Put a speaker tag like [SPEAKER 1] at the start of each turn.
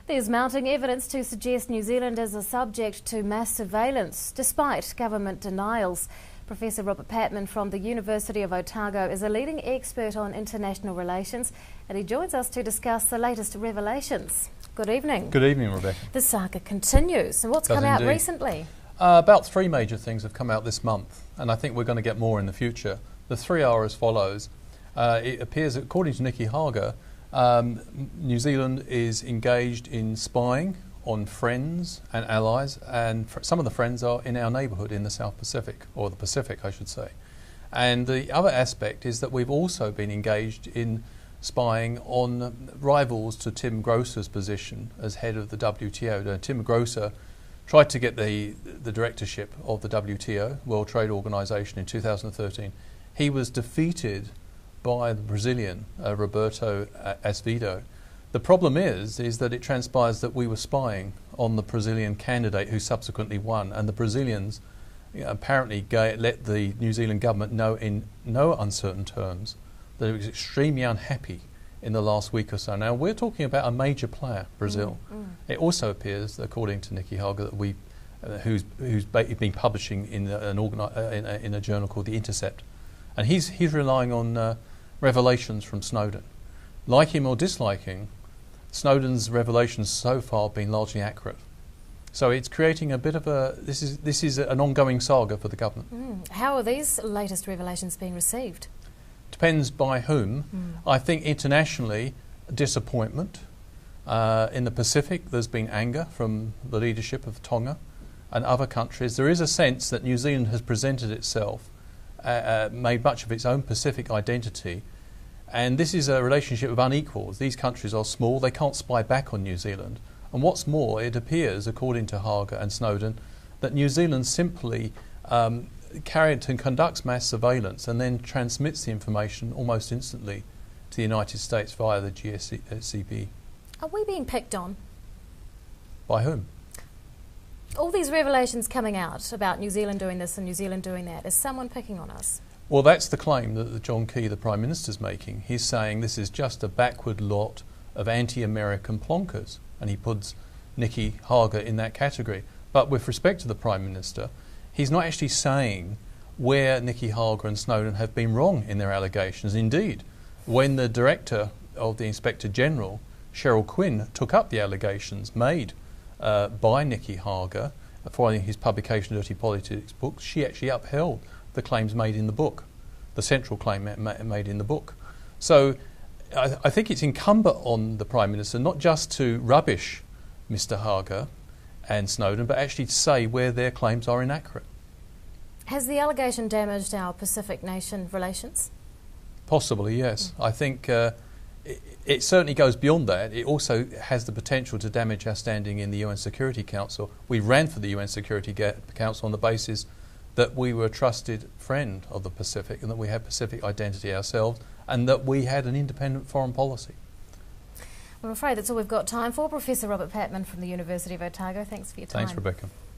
[SPEAKER 1] There's mounting evidence to suggest New Zealand is a subject to mass surveillance, despite government denials. Professor Robert Patman from the University of Otago is a leading expert on international relations, and he joins us to discuss the latest revelations. Good evening.
[SPEAKER 2] Good evening, Rebecca.
[SPEAKER 1] The saga continues. And what's come out recently?
[SPEAKER 2] About three major things have come out this month, and I think we're going to get more in the future. The three are as follows. It appears, according to Nicky Hager, New Zealand is engaged in spying on friends and allies, and some of the friends are in our neighbourhood in the South Pacific, or the Pacific I should say. And the other aspect is that we've also been engaged in spying on rivals to Tim Grocer's position as head of the WTO. Now, Tim Grocer tried to get the directorship of the WTO, World Trade Organization, in 2013. He was defeated by the Brazilian Roberto Azevedo. The problem is that it transpires that we were spying on the Brazilian candidate who subsequently won, and the Brazilians apparently let the New Zealand government know in no uncertain terms that it was extremely unhappy in the last week or so. Now, we're talking about a major player, Brazil. It also appears, according to Nicky Hager, that who's been publishing in a journal called The Intercept, and he's relying on revelations from Snowden. Like him or disliking, Snowden's revelations so far have been largely accurate. So it's creating a bit of a... This is an ongoing saga for the government.
[SPEAKER 1] How are these latest revelations being received?
[SPEAKER 2] Depends by whom. I think internationally, disappointment. In the Pacific, there's been anger from the leadership of Tonga and other countries. There is a sense that New Zealand has presented itself, made much of its own Pacific identity, and this is a relationship of unequals. These countries are small, they can't spy back on New Zealand. And what's more, it appears, according to Hager and Snowden, that New Zealand simply conducts mass surveillance and then transmits the information almost instantly to the United States via the GSCP.
[SPEAKER 1] Are we being picked on?
[SPEAKER 2] By whom?
[SPEAKER 1] All these revelations coming out about New Zealand doing this and New Zealand doing that. Is someone picking on us?
[SPEAKER 2] Well, that's the claim that John Key, the Prime Minister, is making. He's saying this is just a backward lot of anti-American plonkers, and he puts Nicky Hager in that category. But with respect to the Prime Minister, he's not actually saying where Nicky Hager and Snowden have been wrong in their allegations. Indeed, when the Director of the Inspector General, Cheryl Quinn, took up the allegations made by Nicky Hager following his publication of Dirty Politics book, she actually upheld the claims made in the book, the central claim made in the book. So I think it's incumbent on the Prime Minister not just to rubbish Mr Hager and Snowden, but actually to say where their claims are inaccurate.
[SPEAKER 1] Has the allegation damaged our Pacific nation relations?
[SPEAKER 2] Possibly, yes. I think it certainly goes beyond that. It also has the potential to damage our standing in the UN Security Council. We ran for the UN Security Council on the basis that we were a trusted friend of the Pacific and that we had Pacific identity ourselves and that we had an independent foreign policy.
[SPEAKER 1] I'm afraid that's all we've got time for. Professor Robert Patman from the University of Otago, thanks for your time.
[SPEAKER 2] Thanks, Rebecca.